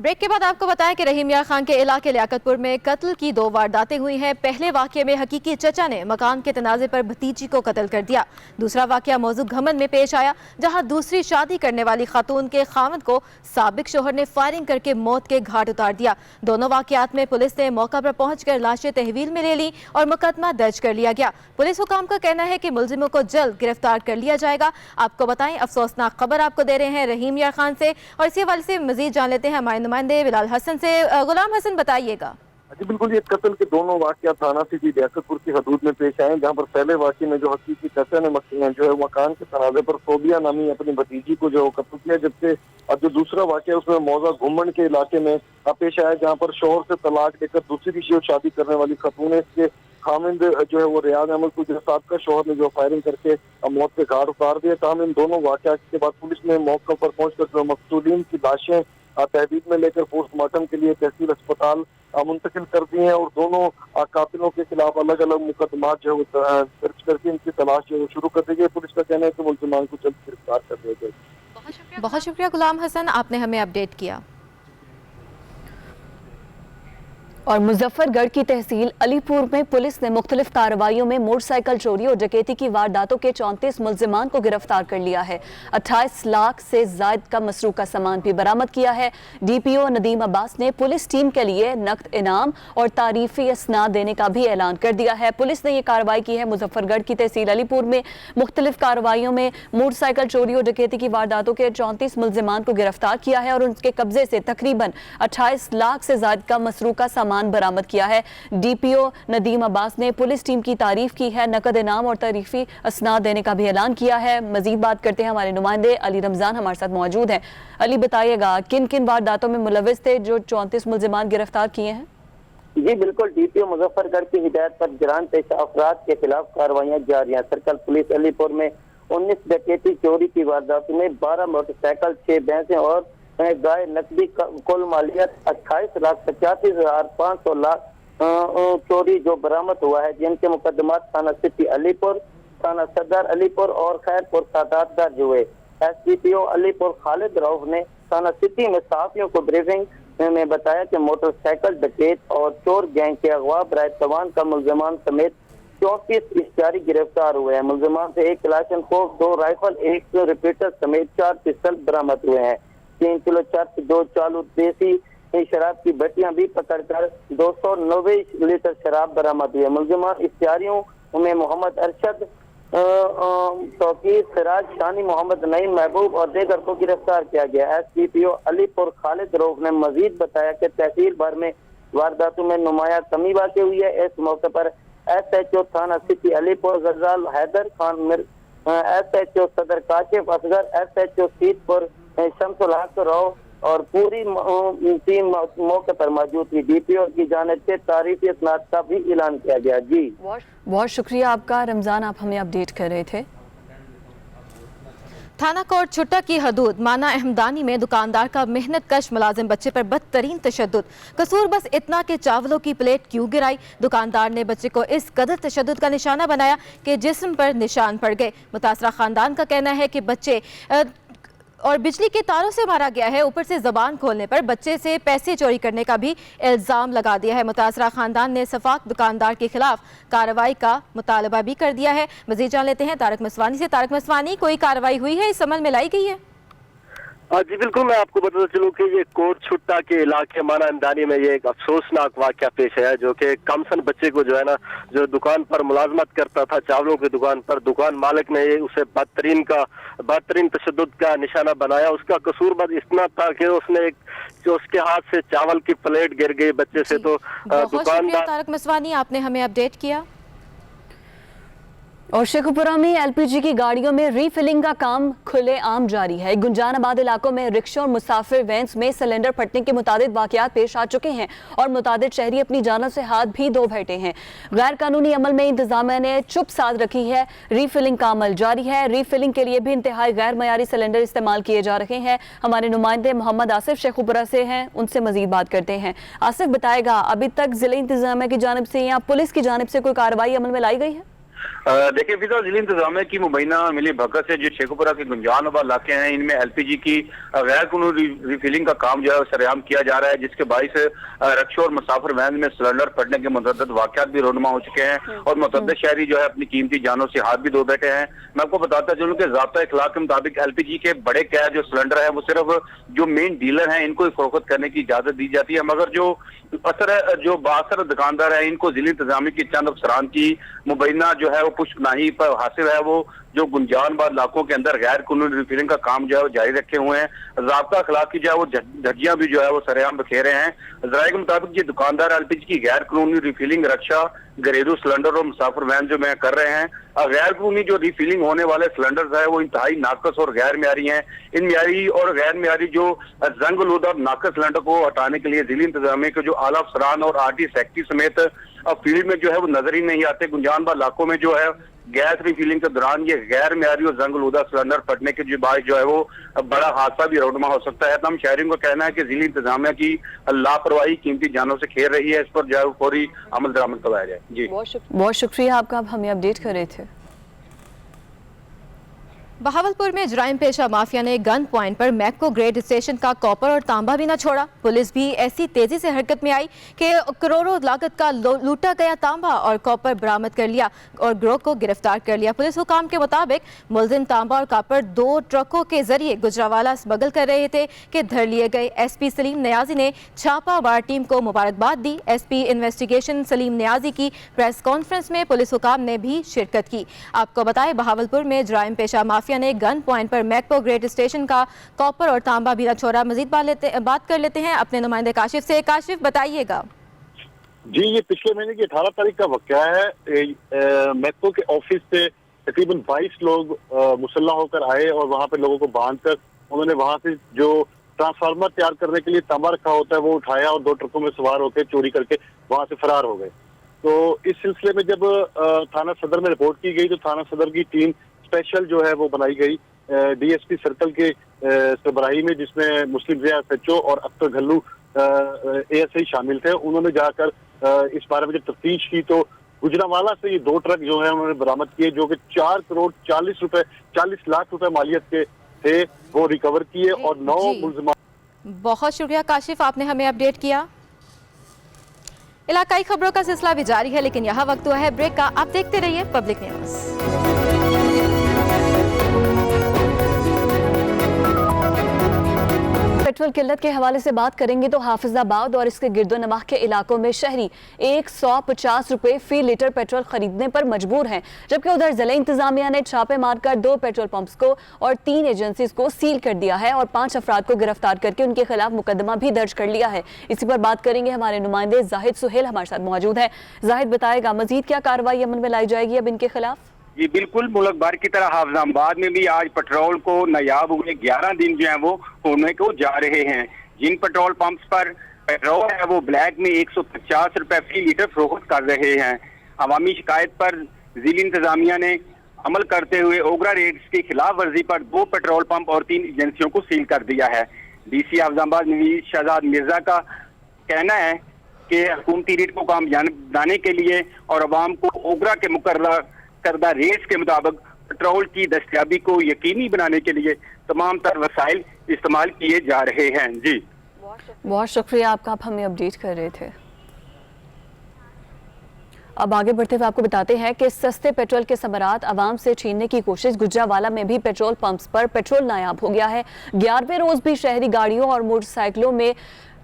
Break के बाद आपको बताएं कि रहीम यार खान के इलाके लियाकतपुर में कत्ल की 2 वारदातें हुई हैं। पहले वाक़ये में हकीकी चचा ने मकान के तनाज़े पर भतीजी को कत्ल कर दिया। दूसरा वाक़या मौजू घमंड में पेश आया, जहां दूसरी शादी करने वाली खातून के खामद को साबिक शोहर ने फायरिंग करके मौत के घाट उतार दिया। दोनों वाक़यात में पुलिस ने मौका पर पहुंचकर लाशें तहवील में ले ली और मुकदमा दर्ज कर लिया गया। पुलिस हुकाम का कहना है कि मुलजिमों को जल्द गिरफ्तार कर लिया जाएगा। आपको बताएं, अफसोसनाक खबर आपको दे रहे हैं रहीम यार खान से, और इसी हवाले से मजीद जान लेते हैं हमारे नुमाइंदे बिलाल हसन से। गुलाम हसन, बताइएगा। जी बिल्कुल, ये कत्ल के दोनों वाक़या थाना सिटी लियाकतपुर की हदूद में पेश आए, जहाँ पर पहले वाक़ये में जो हकीकी चचा ने जो है मकान के तनाज़े पर सोबिया नामी अपनी भतीजी को जो कत्ल किया, जबकि अब जो दूसरा वाक़या उसमें मौजा घुमंड के इलाके में पेश आया, जहाँ पर शोहर से तलाक लेकर दूसरी शादी करने वाली खातून है, इसके खामिंद जो है वो रियाज अहमद को साबिका शोहर ने जो फायरिंग करके मौत के घाट उतार दिया। तमाम इन दोनों वाक़यात के बाद पुलिस ने मौके पर पहुंचकर जो मकतूलीन की लाशें तहवील में लेकर पोस्टमार्टम के लिए तहसील अस्पताल मुंतकिल कर दी हैं, और दोनों कातिलों के खिलाफ अलग अलग मुकदमा जो है दर्ज करके इनकी तलाश जो है शुरू कर दी गई। पुलिस का कहना है कि मुलजिमान को जल्द गिरफ्तार कर दिया जाएगा। बहुत शुक्रिया गुलाम हसन, आपने हमें अपडेट किया। और मुजफ्फरगढ़ की तहसील अलीपुर में पुलिस ने मुख्तलिफ कार्रवाइयों में मोटरसाइकिल चोरी और डकैती की वारदातों के 34 मुलजिमान को गिरफ्तार कर लिया है। 28 लाख से जायद का मसरूका सामान भी बरामद किया है। डीपीओ नदीम अब्बास ने पुलिस टीम के लिए नकद इनाम और तारीफी असनाद देने का भी ऐलान कर दिया है। पुलिस ने ये कार्रवाई की है मुजफ्फरगढ़ की तहसील अलीपुर में मुख्तलिफ कार्रवाइयों में मोटरसाइकिल चोरी और डकैती की वारदातों के 34 मुलजिमान को गिरफ्तार किया है और उनके कब्जे से तकरीबन 28 लाख से जायद का मसरूका सामान बरामद किया है। डीपीओ नदीम अब्बास ने पुलिस टीम की तारीफ की है, नकद इनाम और तारीफी असनाद देने का भी ऐलान किया है। मजीद बात करते हैं, हमारे नुमाइंदे अली रमजान हमारे साथ मौजूद हैं। अली, बताइएगा किन किन वारदातों में मुलविस थे जो 34 मुलजिमान गिरफ्तार किए हैं? जी बिल्कुल, डीपीओ मुजफ्फरगढ़ की हिदायत पर जरान पेशा अफराद के खिलाफ कार्रवाइयां जारी हैं। सर्कल पुलिस अलीपुर में 19 डकैती चोरी की वारदातों में 12 मोटरसाइकिल, 6 भैंसें और गाय नकदी कुल मालियत 28,85,500 लाख चोरी जो बरामद हुआ है, जिनके मुकदमात थाना सिटी अलीपुर, थाना सदर अलीपुर और खैरपुर सादात दर्ज हुए। एसडीपीओ अलीपुर खालिद रऊफ ने थाना सिटी में सहाफियों को ब्रीफिंग में बताया कि मोटरसाइकिल डकैत और चोर गैंग के अगवा बराए तवान का मुलजमान समेत 34 इश्तिहारी गिरफ्तार हुए हैं। मुलजमान से 1 क्लाशन को 2 राइफल, 1 रिपीटर समेत 4 पिस्टल बरामद हुए हैं। 3 किलो चर्च, 2 चालू देसी शराब की भट्टियां भी पकड़कर 290 लीटर शराब बरामद हुई है। मुलजिमान इश्तिहारियों में मोहम्मद अरशद, तौकीर, सिराज, शानी, मोहम्मद नईम, महबूब और दीगर को गिरफ्तार किया गया। एसडीपीओ अलीपुर खालिद रऊफ ने मजीद बताया कि तहसील भर में वारदातों में नुमाया कमी वाक़ई हुई है। इस मौके पर एसएचओ थाना सिटी अलीपुर गजाल हैदर खान, एसएचओ सदर काशिफ असगर, एसएचओ सीतपुर शमसुल हक राव और पूरी टीम मौके पर मौजूद थी। डीपीओ की जानिब से तारीफी असनाद का भी ऐलान किया गया। जी बहुत शुक्रिया आपका रमजान, आप हमें अपडेट कर रहे थे। थाना कोट छुट्टा की हदूद माना अहमदानी में दुकानदार का मेहनत कश मुलाजिम बच्चे पर बदतरीन तशद्दुद। कसूर बस इतना कि चावलों की प्लेट क्यों गिराई। दुकानदार ने बच्चे को इस कदर तशद्दुद का निशाना बनाया कि जिस्म पर निशान पड़ गए। मुतासरा खानदान का कहना है कि बच्चे और बिजली के तारों से मारा गया है। ऊपर से जबान खोलने पर बच्चे से पैसे चोरी करने का भी इल्जाम लगा दिया है। मुतासरा खानदान ने सफाक दुकानदार के खिलाफ कार्रवाई का मुतालबा भी कर दिया है। मजीद जान लेते हैं तारक मसवानी से। तारक मसवानी, कोई कार्रवाई हुई है, इस अमल में लाई गई है? जी बिल्कुल, मैं आपको बताता चलूँ कि ये कोट छुट्टा के इलाके माना अमदानी में ये एक अफसोसनाक वाक़या पेश है, जो कि कमसन बच्चे को जो है ना, जो दुकान पर मुलाजमत करता था चावलों की दुकान पर, दुकान मालिक ने उसे बदतरीन तशद्दुद का निशाना बनाया। उसका कसूर बस इतना था कि उसने जो उसके हाथ से चावल की प्लेट गिर गई बच्चे से। तो दुकानदार तारक मसवानी, आपने हमें अपडेट किया। और शेखुपुरा में एलपीजी की गाड़ियों में रीफिलिंग का काम खुले आम जारी है। गुंजानाबाद इलाकों में रिक्शा और मुसाफिर वैन्स में सिलेंडर फटने के मुताबिक वाकयात पेश आ चुके हैं और मुताबिक शहरी अपनी जान से हाथ भी धो बैठे हैं। गैर कानूनी अमल में इंतजामिया ने चुप साध रखी है। रीफिलिंग का अमल जारी है। रीफिलिंग के लिए भी इंतहाई गैर मयारी सिलेंडर इस्तेमाल किए जा रहे हैं। हमारे नुमाइंदे मोहम्मद आसिफ शेखुपुरा से हैं, उनसे मजीद बात करते हैं। आसिफ, बताएगा अभी तक जिले इंतजामिया की जानिब से या पुलिस की जानिब से कोई कार्रवाई अमल में लाई गई है? देखिए फिजा, जिला इंतजामिया की मुबैना मिली भगत से जो शेखुपुरा के गुंजानबाद इलाके हैं, इनमें LPG की गैर कानूनी रिफिलिंग का काम जो है सरेआम किया जा रहा है, जिसके बाइस रक्षा और मुसाफिर वैन में सिलेंडर फटने के मुतअद्दिद वाक़यात भी रोनुमा हो चुके हैं और मुतअद्दिद शहरी जो है अपनी कीमती जानों से हाथ भी धो बैठे हैं। मैं आपको बताता चलूं कि ज़ाब्ता इखलाक के मुताबिक LPG के बड़े कैद जो सिलेंडर है वो सिर्फ जो मेन डीलर हैं इनको ही फरोख्त करने की इजाजत दी जाती है, मगर जो बासर दुकानदार है इनको जिला इंतजामिया की चंद अफसरान की मुबैना जो है वो पुष्पनाही पर हासिल है, वो जो गुंजानबाद इलाकों के अंदर गैर कानूनी रिफिलिंग का काम जो है वो जारी रखे हुए हैं। ज़ाब्ता अखलाक की जो है वो धज्जियां भी जो है वो सरेआम बखेरे हैं। ज़राए के मुताबिक ये दुकानदार LPG की गैर कानूनी रिफिलिंग, रक्षा, घरेलू सिलेंडर और मुसाफिर वैन जो में कर रहे हैं। गैर कानूनी जो रिफिलिंग होने वाले सिलेंडर है वो इंतहाई नाकस और गैर म्यारी हैं। इन म्यारी और गैर म्यारी जो जंगलूद और नाकस सिलेंडर को हटाने के लिए जिला इंतजामिया के जो आला अफसरान और RT सेक्रेटरी समेत फील्ड में जो है वो नजर ही नहीं आते। गुंजानबाद इलाकों में जो है गैस रिफिलिंग के दौरान ये गैर म्यारी और जंगलूदा सिलेंडर फटने के बायस जो है वो बड़ा हादसा भी रोनमा हो सकता है। तमाम शहरियों का कहना है कि जिला इंतजामिया की लापरवाही कीमती जानों से खेल रही है, इस पर जो है फौरी अमल दरामद करवाया जाए। जी बहुत शुक्रिया आपका, आप हमें अपडेट कर रहे थे। बहावलपुर में जराइम पेशा माफिया ने गन पॉइंट पर मैको ग्रेड स्टेशन का कॉपर और तांबा भी न छोड़ा। पुलिस भी ऐसी तेजी से हरकत में आई कि करोड़ों लागत का लूटा गया तांबा और कॉपर बरामद कर लिया और गिरोह को गिरफ्तार कर लिया। पुलिस हुकाम के मुताबिक मुलजिम तांबा और कॉपर 2 ट्रकों के जरिए गुजरावाला स्मगल कर रहे थे कि धर लिए गए। SP सलीम नियाजी ने छापामार टीम को मुबारकबाद दी। SP इन्वेस्टिगेशन सलीम नियाजी की प्रेस कॉन्फ्रेंस में पुलिस हुकाम ने भी शिरकत की। आपको बताएं, बहावलपुर में जराइम पेशा माफिया ने गन पॉइंट पर मैको ग्रेड स्टेशन का कॉपर और तांबा भी न छोड़ा। मजीद बात कर लेते हैं अपने नुमाइंदे काशिफ से। काशिफ, बताइएगा। जी, ये पिछले महीने की 18 तारीख का वाकया है। मैको के ऑफिस से तकरीबन 22 लोग मुसल्ला होकर आए और वहां पे लोगों को बांधकर उन्होंने वहां से जो ट्रांसफार्मर तैयार करने के लिए तांबा रखा होता है वो उठाया और 2 ट्रकों में सवार होकर चोरी करके वहां से फरार हो गए। तो इस सिलसिले में जब थाना सदर में रिपोर्ट की गई तो थाना सदर की टीम स्पेशल जो है वो बनाई गई DSP सर्कल के सरबराही में, जिसमें मुस्लिम रिया SHO और अख्तर घल्लू ASI शामिल थे। उन्होंने जाकर इस बारे में जब तफ्तीश की तो गुजरावाला से ये 2 ट्रक जो है उन्होंने बरामद किए, जो कि 4 करोड़ 40 लाख रुपए मालियत के थे, वो रिकवर किए और 9 मुलजिमान। बहुत शुक्रिया काशिफ, आपने हमें अपडेट किया। इलाकाई खबरों का सिलसिला भी जारी है, लेकिन यहाँ वक्त हुआ है ब्रेक का। आप देखते रहिए पब्लिक न्यूज़। पेट्रोल किल्लत के हवाले से बात करेंगे तो हाफिजाबाद और इसके गिरदोनवाह के इलाकों में शहरी 150 रुपए फी लीटर पेट्रोल खरीदने पर मजबूर हैं, जबकि उधर जिला इंतजामिया ने छापे मारकर 2 पेट्रोल पंप्स को और 3 एजेंसीज को सील कर दिया है और 5 अफराद को गिरफ्तार करके उनके खिलाफ मुकदमा भी दर्ज कर लिया है। इसी पर बात करेंगे, हमारे नुमाइंदे जाहिद सुहेल हमारे साथ मौजूद है। जाहिद, बताएगा मजीद क्या कार्रवाई अमल में लाई जाएगी अब इनके खिलाफ? जी बिल्कुल, मुल्क भर की तरह हाफिजाबाद में भी आज पेट्रोल को नायाब हुए 11 दिन जो है वो होने को जा रहे हैं। जिन पेट्रोल पंप्स पर पेट्रोल है वो ब्लैक में 150 रुपए फी लीटर फरोख्त कर रहे हैं। अवामी शिकायत पर जिला इंतजामिया ने अमल करते हुए ओगरा रेट्स की खिलाफ वर्जी पर 2 पेट्रोल पंप और 3 एजेंसियों को सील कर दिया है। DC हाफिजाबाद नवीद शहजाद मिर्जा का कहना है कि हुकूमती रेट को कामयाब बनाने के लिए और अवाम को ओगरा के मुकर्रर करदा रेट्स के मुताबिक पेट्रोल की दस्तयाबी को यकीनी बनाने के लिए तमाम तर वसाइल इस्तेमाल किए जा रहे हैं। जी बहुत शुक्रिया आपका, आप हमें अपडेट कर रहे थे। अब आगे बढ़ते हुए आपको बताते हैं कि सस्ते पेट्रोल के समरात आवाम से छीनने की कोशिश। गुजरावाला में भी पेट्रोल पंप्स पर पेट्रोल नायाब हो गया है। 11वें रोज भी शहरी गाड़ियों और मोटरसाइकिलों में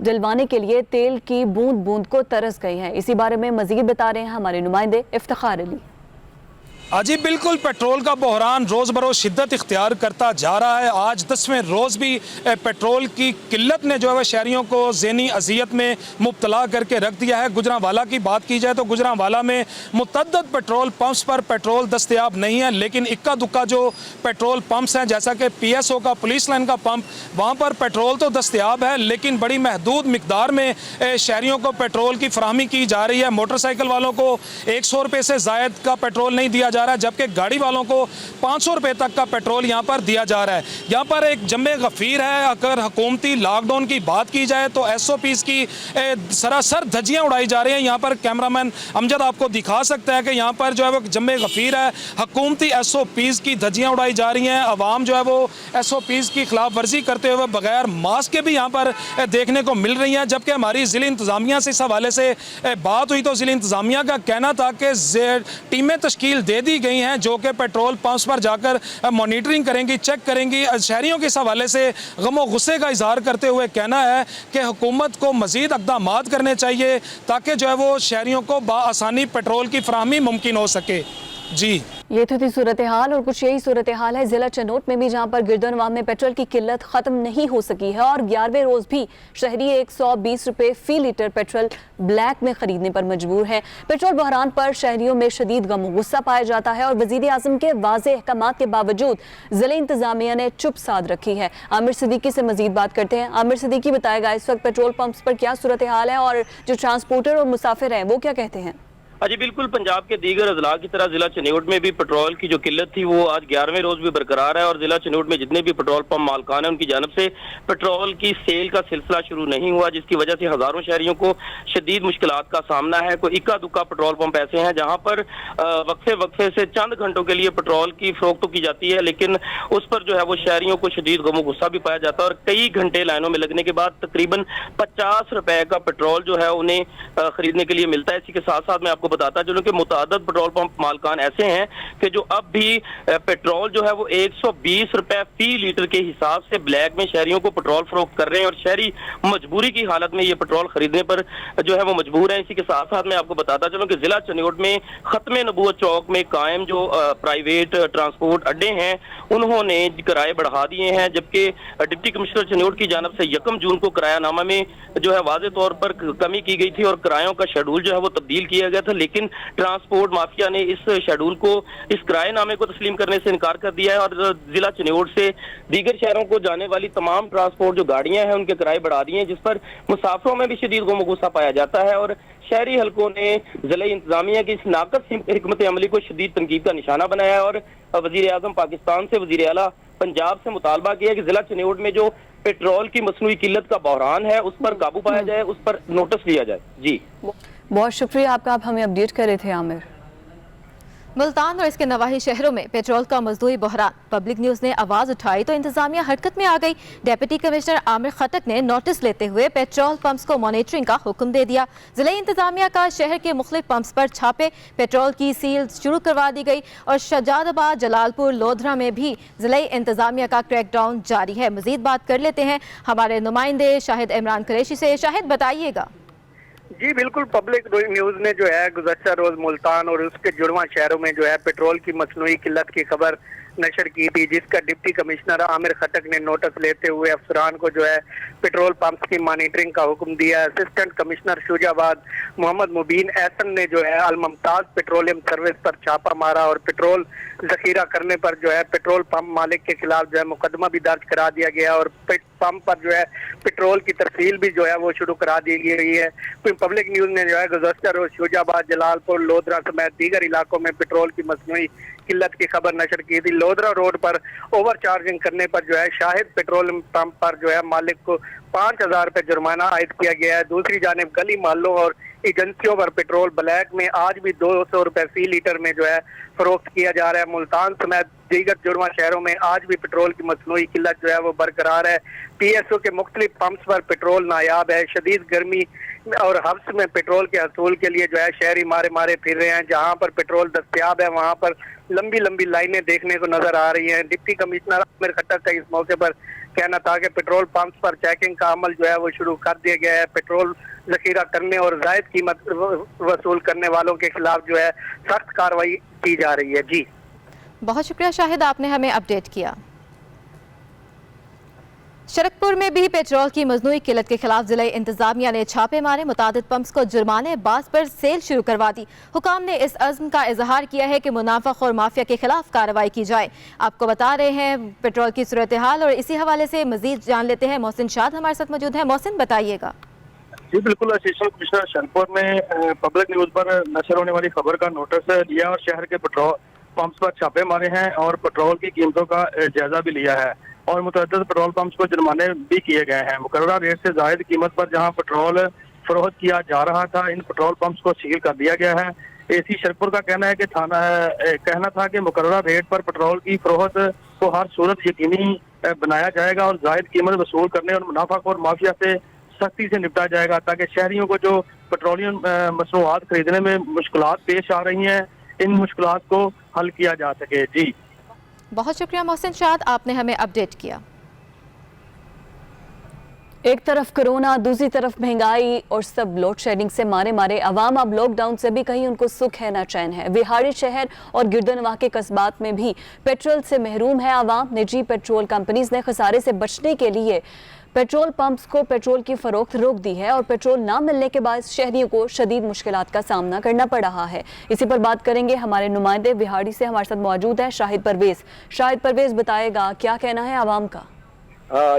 डलवाने के लिए तेल की बूंद बूंद को तरस गई हैं। इसी बारे में मजीद बता रहे हैं हमारे नुमाइंदे इफ्तिखार अली। जी बिल्कुल, पेट्रोल का बहरान रोज़ बरोज़ शिद्दत इख्तियार करता जा रहा है। आज 10वें रोज़ भी पेट्रोल की किल्लत ने जो है शहरियों को ज़हनी अजियत में मुब्तला करके रख दिया है। गुजरांवाला की बात की जाए तो गुजरांवाला में मुतअद्दिद पेट्रोल पंप्स पर पेट्रोल दस्तयाब नहीं है, लेकिन इक्का दुक्का जो पेट्रोल पंप्स हैं, जैसा कि PSO का पुलिस लाइन का पंप, वहाँ पर पेट्रोल तो दस्तयाब है लेकिन बड़ी महदूद मिकदार में शहरियों को पेट्रोल की फराहमी की जा रही है। मोटरसाइकिल वालों को 100 रुपये से ज़ायद का पेट्रोल नहीं दिया जा रहा है, जबकि गाड़ी वालों को 500 रुपये तक का पेट्रोल यहाँ पर दिया जा रहा है। यहाँ पर एक जम्मे गफीर है। अगर हुकूमती लॉकडाउन की बात की जाए तो SOPs की सरासर धज्जियाँ उड़ाई जा रही हैं। यहाँ पर कैमरामैन अमजद आपको दिखा सकता है कि यहाँ पर जो है वो जम्मे गफीर है, हुकूमती SOPs की धज्जियाँ उड़ाई जा रही हैं। अवाम जो है वो SOPs की खिलाफ वर्जी करते हुए बगैर मास्क के भी यहाँ पर देखने को मिल रही हैं। जबकि हमारी ज़िला इंतज़ामिया से इस हवाले से बात हुई तो ज़िला इंतज़ामिया का कहना था कि टीमें तश्कील दे दी गई हैं जो कि पेट्रोल पंप्स पर जाकर मॉनिटरिंग करेंगी, चेक करेंगी। शहरियों के इस हवाले से गम और गुस्से का इजहार करते हुए कहना है कि हुकूमत को मज़ीद इक़दामात करने चाहिए ताकि जो है वो शहरियों को बआसानी पेट्रोल की फराहमी मुमकिन हो सके। जी, ये तो थी सूरत हाल, और कुछ यही सूरत हाल है ज़िला चनोट में भी, जहाँ पर गिरदोनवाम में पेट्रोल की किल्लत ख़त्म नहीं हो सकी है और 11वें रोज़ भी शहरी 120 रुपये फ़ी लीटर पेट्रोल ब्लैक में ख़रीदने पर मजबूर है। पेट्रोल बहरान पर शहरियों में शदीद गम गुस्सा पाया जाता है और वज़ीर आज़म के वाज़ेह अहकामात के बावजूद ज़िला इंतज़ामिया ने चुप साध रखी है। आमिर सिद्दीकी से मज़ीद बात करते हैं। आमिर सिद्दीकी, बताएगा इस वक्त पेट्रोल पंप्स पर क्या सूरत हाल है और जो ट्रांसपोर्टर और मुसाफिर हैं वो क्या कहते हैं? जी बिल्कुल, पंजाब के दीगर अजला की तरह जिला चनोट में भी पेट्रोल की जो किल्लत थी वो आज 11वें रोज भी बरकरार है और जिला चनोट में जितने भी पेट्रोल पंप मालकान हैं उनकी जानब से पेट्रोल की सेल का सिलसिला शुरू नहीं हुआ, जिसकी वजह से हजारों शहरियों को शदीद मुश्किलात का सामना है। कोई इक्का दुक्का पेट्रोल पंप ऐसे हैं जहाँ पर वक्फे से चंद घंटों के लिए पेट्रोल की फरोख्त तो की जाती है, लेकिन उस पर जो है वो शहरियों को शदीद गम गुस्सा भी पाया जाता है और कई घंटे लाइनों में लगने के बाद तकरीबन 50 रुपए का पेट्रोल जो है उन्हें खरीदने के लिए मिलता है। इसी के साथ साथ मैं आपको बताता चलूं कि मुतादद पेट्रोल पंप मालकान ऐसे हैं कि जो अब भी पेट्रोल जो है वो 120 रुपए फी लीटर के हिसाब से ब्लैक में शहरियों को पेट्रोल फरोख्त कर रहे हैं और शहरी मजबूरी की हालत में ये पेट्रोल खरीदने पर जो है वो मजबूर है। इसी के साथ साथ मैं आपको बताता चलूं कि जिला चनोट में खत्म नबूवत चौक में कायम जो प्राइवेट ट्रांसपोर्ट अड्डे हैं उन्होंने किराए बढ़ा दिए हैं, जबकि डिप्टी कमिश्नर चनोट की जानब से 1 जून को किरायानामा में जो है वाज़े तौर पर कमी की गई थी और किरायों का शेड्यूल जो है वो तब्दील किया गया था, लेकिन ट्रांसपोर्ट माफिया ने इस शेड्यूल को, इस किराएनामे को तस्लीम करने से इनकार कर दिया है और जिला चनोट से दीगर शहरों को जाने वाली तमाम ट्रांसपोर्ट जो गाड़ियां हैं उनके किराए बढ़ा दिए हैं, जिस पर मुसाफिरों में भी शदीद गम गुस्सा पाया जाता है और शहरी हलकों ने जिला इंतजामिया की इस नाकस हिकमत अमली को शदीद तनकीद का निशाना बनाया है और वजीर आजम पाकिस्तान से वजीर आला पंजाब से मुतालबा किया कि जिला चनोट में जो पेट्रोल की मसनूई किल्लत का बहरान है उस पर काबू पाया जाए, उस पर नोटिस लिया जाए। जी, बहुत शुक्रिया आपका, आप हमें अपडेट कर रहे थे आमिर। मुल्तान और इसके नवाही शहरों में पेट्रोल का मजदूरी बहरान, पब्लिक न्यूज़ ने आवाज़ उठाई तो इंतजामिया हरकत में आ गई। डिप्टी कमिश्नर आमिर खटक ने नोटिस लेते हुए पेट्रोल पंप्स को मॉनिटरिंग का हुक्म दे दिया। जिला इंतजामिया का शहर के मुख्तलिफ पंप्स पर छापे, पेट्रोल की सील शुरू करवा दी गई और शहजादाबाद, जलालपुर, लोधरा में भी जिला इंतजामिया का क्रैकडाउन जारी है। मजीद बात कर लेते हैं हमारे नुमाइंदे शाहिद इमरान कुरैशी से। शाहिद, बताइएगा। जी बिल्कुल, पब्लिक न्यूज़ ने जो है गुज़श्ता रोज मुल्तान और उसके जुड़वा शहरों में जो है पेट्रोल की मसनूई किल्लत की खबर नशर की थी, जिसका डिप्टी कमिश्नर आमिर खटक ने नोटिस लेते हुए अफसरान को जो है पेट्रोल पंप्स की मॉनिटरिंग का हुक्म दिया। असिस्टेंट कमिश्नर शुजाबाद मोहम्मद मुबीन एहसन ने जो है अल मुमताज पेट्रोलियम सर्विस पर छापा मारा और पेट्रोल जखीरा करने पर जो है पेट्रोल पंप मालिक के खिलाफ जो है मुकदमा भी दर्ज करा दिया गया और पंप पर जो है पेट्रोल की तरसील भी जो है वो शुरू करा दी गई है। पब्लिक न्यूज़ ने जो है गुज़श्ता रोज शुजाबाद, जलालपुर, लोधरा समेत दीगर इलाकों में पेट्रोल की मसनूई किल्लत की खबर नशर की थी। लोधरा रोड पर ओवर चार्जिंग करने पर जो है शाहिद पेट्रोल पंप पर जो है मालिक को 5000 रुपये जुर्माना आयद किया गया है। दूसरी जानिब गली मोहल्लों और एजेंसियों पर पेट्रोल ब्लैक में आज भी 200 रुपये फी लीटर में जो है फरोख्त किया जा रहा है। मुल्तान समेत दीगर जुड़वा शहरों में आज भी पेट्रोल की मसनूई किल्लत जो है वो बरकरार है। PSO के मुख्तलिफ पंप्स पर पेट्रोल नायाब है। शदीद गर्मी और हब्स में पेट्रोल के हसूल के लिए जो है शहरी मारे फिर रहे हैं। जहाँ पर पेट्रोल दस्तयाब है वहाँ पर लंबी लाइनें देखने को नजर आ रही हैं। डिप्टी कमिश्नर आमिर खटक का इस मौके पर कहना था कि पेट्रोल पंप्स पर चेकिंग का अमल जो है वो शुरू कर दिया गया है। पेट्रोल जखीरा करने और जायद कीमत वसूल करने वालों के खिलाफ जो है सख्त कार्रवाई की जा रही है। जी, बहुत शुक्रिया शाहिद, आपने हमें अपडेट किया। शरकपुर में भी पेट्रोल की मजनूई किल्लत के खिलाफ जिला इंतजामिया ने छापे मारे, मुतादिद पंप्स को जुर्माने बाज पर सेल शुरू करवा दी। हुकाम ने इस अज़्म का इजहार किया है कि मुनाफाखोर माफिया के खिलाफ कार्रवाई की जाए। आपको बता रहे हैं पेट्रोल की सूरत हाल और इसी हवाले से मजीद जान लेते हैं। मोहसिन शाद हमारे साथ मौजूद है। मोहसिन, बताइएगा। जी बिल्कुल, असिस्टेंट कमिश्नर शरकपुर ने पब्लिक न्यूज़ पर नशर होने वाली खबर का नोटिस लिया और शहर के पंप्स पर छापे मारे हैं और पेट्रोल की कीमतों का जायजा भी लिया है और मुतअद्दिद पेट्रोल पंप्स को जुर्माने भी किए गए हैं। मुकर्ररा रेट से जायद कीमत पर जहां पेट्रोल फरोख्त किया जा रहा था, इन पेट्रोल पंप्स को सील कर दिया गया है। एसी शरकपुर का कहना है कि कहना था कि मुकर्ररा रेट पर पेट्रोल की फरोख्त को हर सूरत यकीनी बनाया जाएगा और जायद कीमत वसूल करने और मुनाफाखोर माफिया से सख्ती से निपटा जाएगा ताकि शहरियों को जो पेट्रोलियम मसनूआत खरीदने में मुश्किलात पेश आ रही हैं, इन मुश्किलात को हल किया जा सके। जी बहुत शुक्रिया मोहसिन शाद, आपने हमें अपडेट किया। एक तरफ कोरोना, दूसरी तरफ महंगाई और सब लोड शेडिंग से मारे मारे अवाम अब लॉकडाउन से भी कहीं उनको सुख है ना चैन है। बिहारी शहर और गिरदनवाह के कस्बात में भी पेट्रोल से महरूम है अवाम। निजी पेट्रोल कंपनीज ने खसारे से बचने के लिए पेट्रोल पंप्स को पेट्रोल की फरोख्त रोक दी है और पेट्रोल ना मिलने के बाद शहरियों को शदीद मुश्किलात का सामना करना पड़ रहा है। इसी पर बात करेंगे, हमारे नुमाइंदे बिहाड़ी से हमारे साथ मौजूद है शाहिद परवेज। शाहिद परवेज, बताएगा क्या कहना है आवाम का?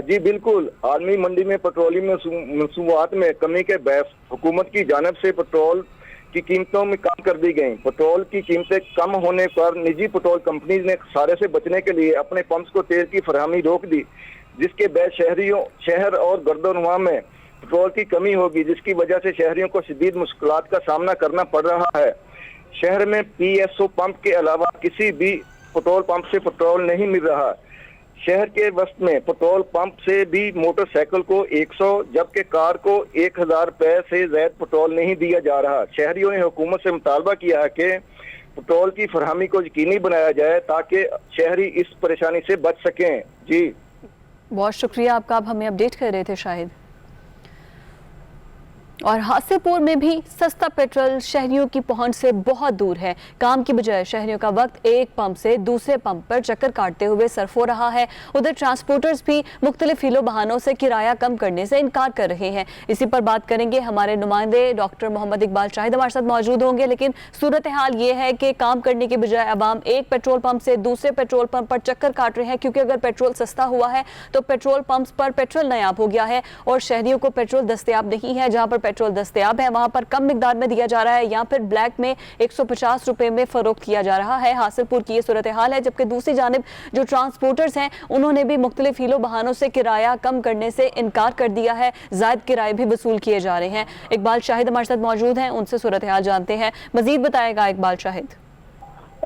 जी बिल्कुल, आलमी मंडी में पेट्रोलियम मसनूआत में कमी के बहस हुकूमत की जानिब से पेट्रोल की कीमतों में कम कर दी गई। पेट्रोल की कीमतें कम होने पर निजी पेट्रोल कंपनीज ने खसारे से बचने के लिए अपने पंप्स को तेल की फरहमी रोक दी, जिसके बाद शहर और गर्दनवाह में पेट्रोल की कमी होगी, जिसकी वजह से शहरियों को शदीद मुश्किलात का सामना करना पड़ रहा है। शहर में PSO पंप के अलावा किसी भी पेट्रोल पंप से पेट्रोल नहीं मिल रहा। शहर के वस्त में पेट्रोल पंप से भी मोटरसाइकिल को 100 जबकि कार को 1000 रुपए से ज्यादा पेट्रोल नहीं दिया जा रहा। शहरियों ने हुकूमत से मुतालबा किया है कि पेट्रोल की फरहमी को यकीनी बनाया जाए ताकि शहरी इस परेशानी से बच सकें। जी बहुत शुक्रिया आपका, आप हमें अपडेट कर रहे थे शाहिद। और हासिलपुर में भी सस्ता पेट्रोल शहरियों की पहुंच से बहुत दूर है। काम की बजाय शहरियों का वक्त एक पंप से दूसरे पंप पर चक्कर काटते हुए सर्फ हो रहा है। उधर ट्रांसपोर्टर्स भी मुख्तलिफ हीलो बहानों से किराया कम करने से इनकार कर रहे हैं। इसी पर बात करेंगे, हमारे नुमाइंदे डॉक्टर मोहम्मद इकबाल शाहिद हमारे साथ मौजूद होंगे। लेकिन सूरत हाल ये है कि काम करने की बजाय अवाम एक पेट्रोल पंप से दूसरे पेट्रोल पंप पर चक्कर काट रहे हैं, क्योंकि अगर पेट्रोल सस्ता हुआ है तो पेट्रोल पंप पर पेट्रोल नायाब हो गया है और शहरियों को पेट्रोल दस्तयाब नहीं है। जहाँ पर पेट्रोल दस्तयाब है वहां पर कम मिकदार में दिया जा रहा है या फिर ब्लैक में 150 रुपए में फरोख्त किया जा रहा है। हासिलपुर की ये सूरत हाल है। जबकि दूसरी जानिब जो ट्रांसपोर्टर्स हैं उन्होंने भी मुख्तलिफ हीलो बहानों से किराया कम करने से इनकार कर दिया है। जायद किराए भी वसूल किए जा रहे हैं। इकबाल शाहिद हमारे साथ मौजूद हैं, उनसे सूरत हाल जानते हैं। मजीद बताएगा इकबाल शाहिद।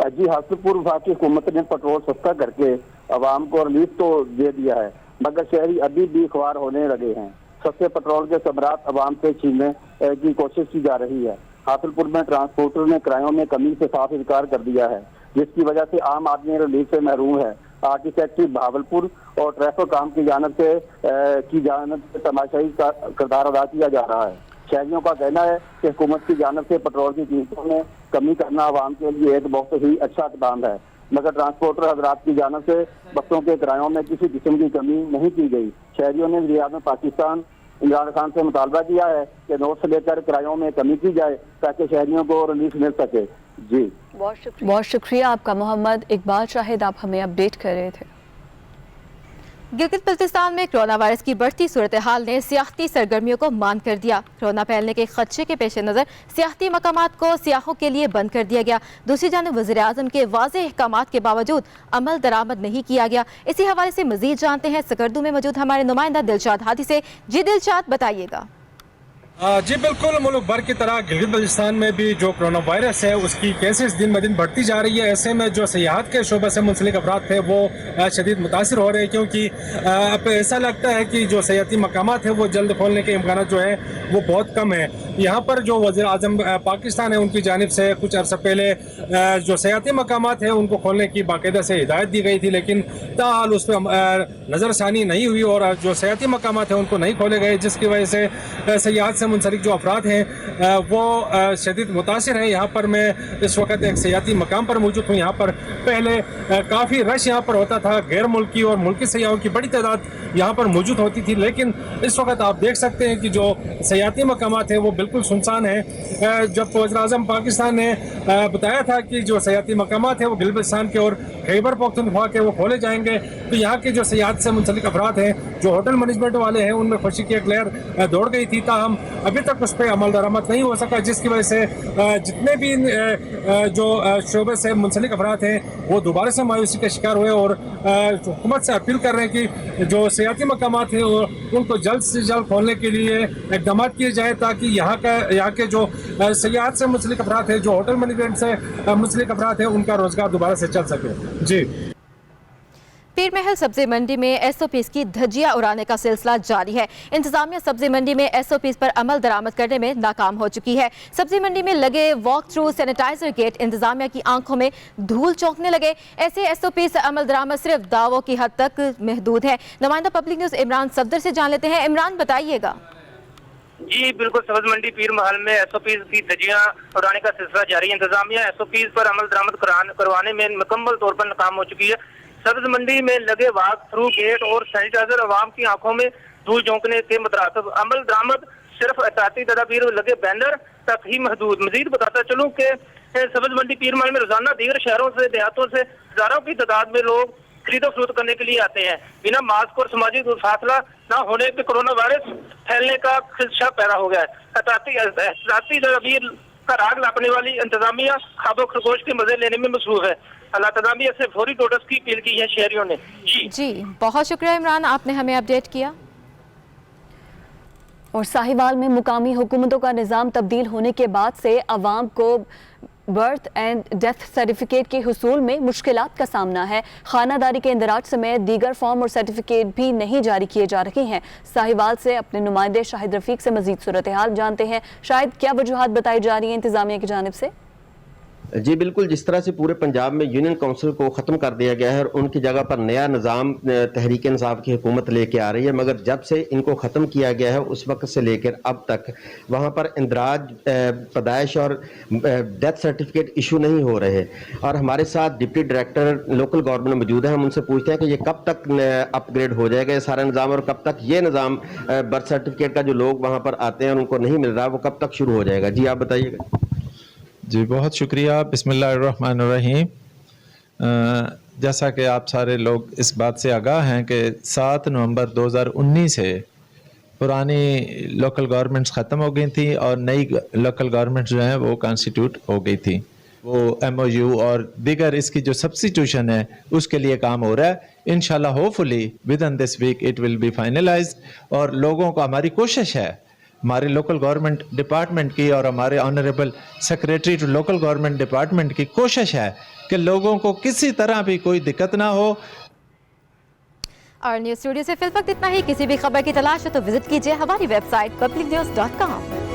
जी, हासिलपुर विभाग की हुकूमत ने पेट्रोल सस्ता करके अवाम को रिलीफ तो दे दिया है, मगर शहरी अभी भी ख्वार होने लगे हैं। सस्ते पेट्रोल के सबरात अवाम से छीनने की कोशिश की जा रही है। हासिलपुर में ट्रांसपोर्टर ने किरायों में कमी से साफ इनकार कर दिया है, जिसकी वजह से आम आदमी रिलीफ से महरूम है। आर्टिफैक्ट्री बहावलपुर और ट्रैफिक काम की जानब से तमाशाई का किरदार अदा किया जा रहा है। शहरियों का कहना है कि हुकूमत की जानब से पेट्रोल की कीमतों में कमी करना अवाम के लिए एक बहुत ही अच्छा इक़दाम है, मगर ट्रांसपोर्टर हजरात की जानब से बसों के किरायों में किसी किस्म की कमी नहीं की गई। शहरियों ने रियाद में पाकिस्तान इमरान खान से मुतालबा किया है कि नोट से लेकर किरायों में कमी की जाए ताकि शहरियों को रिलीफ मिल सके। जी बहुत शुक्रिया आपका मोहम्मद इकबाल शाहिद, आप हमें अपडेट कर रहे थे। गिलगित बल्तिस्तान में कोरोना वायरस की बढ़ती सूरत हाल ने सियाहती सरगर्मियों को मांद कर दिया। कोरोना फैलने के खदशे के पेश नज़र सियाहती मकामात को सियाहों के लिए बंद कर दिया गया। दूसरी जानब वज़ीर-ए-आज़म के वाज़ेह अहकामात के बावजूद अमल दरामद नहीं किया गया। इसी हवाले से मज़ीद जानते हैं सकर्दू में मौजूद हमारे नुमाइंदा दिलशाद हादी से। जी दिलशाद, बताइएगा। जी बिल्कुल, मुल्क भर की तरह गिलगित बल्तिस्तान में भी जो कोरोना वायरस है उसकी केसेस दिन ब दिन बढ़ती जा रही है। ऐसे में जो सियाहत के शोबे से मुंसलिक अफराद थे वो शदीद मुतासिर हो रहे हैं, क्योंकि अब ऐसा लगता है कि जो सियाहती मकामात है वो जल्द खोलने के इम्कान जो है वो बहुत कम है। यहाँ पर जो वज़ीर-ए-आज़म पाकिस्तान है उनकी जानिब से कुछ अर्सा पहले जो सियाहती मकामात है उनको खोलने की बाकायदा से हिदायत दी गई थी, लेकिन ताहाल उस पर नज़रसानी नहीं हुई और जो सियाहती मकामात है उनको नहीं खोले गए, जिसकी वजह से सियाहत से मुंसलिक जो अफराद हैं वो शदीद मुतासिर हैं। यहाँ पर मैं इस वक्त एक सियाहती मकाम पर मौजूद हूँ। यहाँ पर पहले काफ़ी रश यहाँ पर होता था, गैर मुल्की और मुल्की सयाहों की बड़ी तादाद यहाँ पर मौजूद होती थी, लेकिन इस वक्त आप देख सकते हैं कि जो सियाहती मकामात हैं वो बिल्कुल सुनसान है। जब वज़ीर-ए-आज़म पाकिस्तान ने बताया था कि जो सियाहती मकामात हैं वो गिलगित-बल्तिस्तान के और खैबर पख्तूनख्वा के वो खोले जाएंगे, तो यहाँ के जो सियाहत से मुंसलिक अफराद हैं जो होटल मैनेजमेंट वाले हैं उनमें खुशी की एक लहर दौड़ गई थी, ताहम अभी तक उस पर अमल दरामद नहीं हो सका, जिसकी वजह से जितने भी जो शोबे से मुंसलिक अफराद हैं वो दोबारा से मायूसी का शिकार हुए और हुकूमत से अपील कर रहे हैं कि जो सियाती मकामात हैं उनको जल्द से जल्द खोलने के लिए इक़दाम किए जाए, ताकि यहाँ के जो सियाहत से मुंसलिक अफराद हैं, जो होटल मैनेजमेंट से मुंसलिक अफराद हैं, उनका रोजगार दोबारा से चल सके। जी। पीर महल सब्जी मंडी में एसओपीज की धज्जियां उड़ाने का सिलसिला जारी है। इंतजामिया सब्जी मंडी में एसओपीज पर अमल दरामद करने में नाकाम हो चुकी है। सब्जी मंडी में लगे वॉक थ्रू सैनिटाइजर गेट इंतजामिया की आंखों में धूल चौंकने लगे। ऐसे एसओपीज अमल दरामद सिर्फ दावों की हद तक महदूद है। नुमाइंदा पब्लिक न्यूज इमरान सफदर से जान लेते हैं। इमरान, बताइएगा। जी बिल्कुल, सब्ज मंडी पीर महल में एसओपीज की धज्जियां उड़ाने का सिलसिला जारी है। इंतजामिया एसओपीज पर अमल दरामद करवाने में मुकम्मल तौर पर नाकाम हो चुकी है। सब्ज मंडी में लगे वॉक थ्रू गेट और सैनिटाइजर अवाम की आंखों में धूल झोंकने के मुतरासिब अमल दरामद सिर्फ एहतियाती तदाबीर लगे बैनर तक ही महदूद। मजीद बताता चलूं कि सब्ज मंडी पीर महल में रोजाना दीगर शहरों से देहातों से हजारों की तादाद में लोग खरीदो फरोख्त करने के लिए आते हैं। बिना मास्क और समाजी फासला न होने पे कोरोना वायरस फैलने का खदशा पैदा हो गया है। एहतियाती तदाबीर का राग लापने वाली इंतजामिया खाबो खरगोश के मजे लेने में मसरूफ है। अल्लाह तदामिया से फौरी नोटिस की अपील की है शहरियों ने। जी बहुत शुक्रिया इमरान, आपने हमें अपडेट किया। और साहिवाल में मुकामी हुकूमतों का निज़ाम तब्दील होने के बाद से अवाम को बर्थ एंड डेथ सर्टिफिकेट के हुसूल में मुश्किलात का सामना है। खानादारी के इंदराज समेत दीगर फॉर्म और सर्टिफिकेट भी नहीं जारी किए जा रहे हैं। साहिवाल से अपने नुमाइंदे शाहिद रफीक से मजीद सूरत हाल जानते हैं। शायद क्या वजूहात बताई जा रही हैं इंतजामिया की जानिब से? जी बिल्कुल, जिस तरह से पूरे पंजाब में यूनियन काउंसिल को ख़त्म कर दिया गया है और उनकी जगह पर नया निज़ाम तहरीक इंसाफ की हुकूमत लेके आ रही है, मगर जब से इनको ख़त्म किया गया है उस वक्त से लेकर अब तक वहाँ पर इंदराज, पैदाइश और डेथ सर्टिफिकेट इशू नहीं हो रहे। और हमारे साथ डिप्टी डायरेक्टर लोकल गवर्नमेंट मौजूद है। हम उनसे पूछते हैं कि ये कब तक अपग्रेड हो जाएगा ये सारा निज़ाम, और कब तक ये निज़ाम बर्थ सर्टिफिकेट का जो लोग वहाँ पर आते हैं और उनको नहीं मिल रहा वो कब तक शुरू हो जाएगा। जी आप बताइएगा। जी बहुत शुक्रिया। बिस्मिल्लाहिर्रहमानिर्रहीम। जैसा कि आप सारे लोग इस बात से आगाह हैं कि 7 नवंबर 2019 से पुरानी लोकल गवर्नमेंट्स ख़त्म हो गई थी और नई लोकल गवर्नमेंट्स जो हैं वो कॉन्स्टिट्यूट हो गई थी। वो MOU और दीगर इसकी जो सब्स्टिट्यूशन है उसके लिए काम हो रहा है। इंशाल्लाह hopefully within this week it will be finalised. और लोगों को हमारी कोशिश है, हमारे लोकल गवर्नमेंट डिपार्टमेंट की और हमारे honourable secretary to local government department की कोशिश है कि लोगों को किसी तरह भी कोई दिक्कत ना हो। और न्यूज़ स्टूडियो से फिल वक्त इतना ही। किसी भी खबर की तलाश हो तो विजिट कीजिए हमारी वेबसाइट publicnews.com।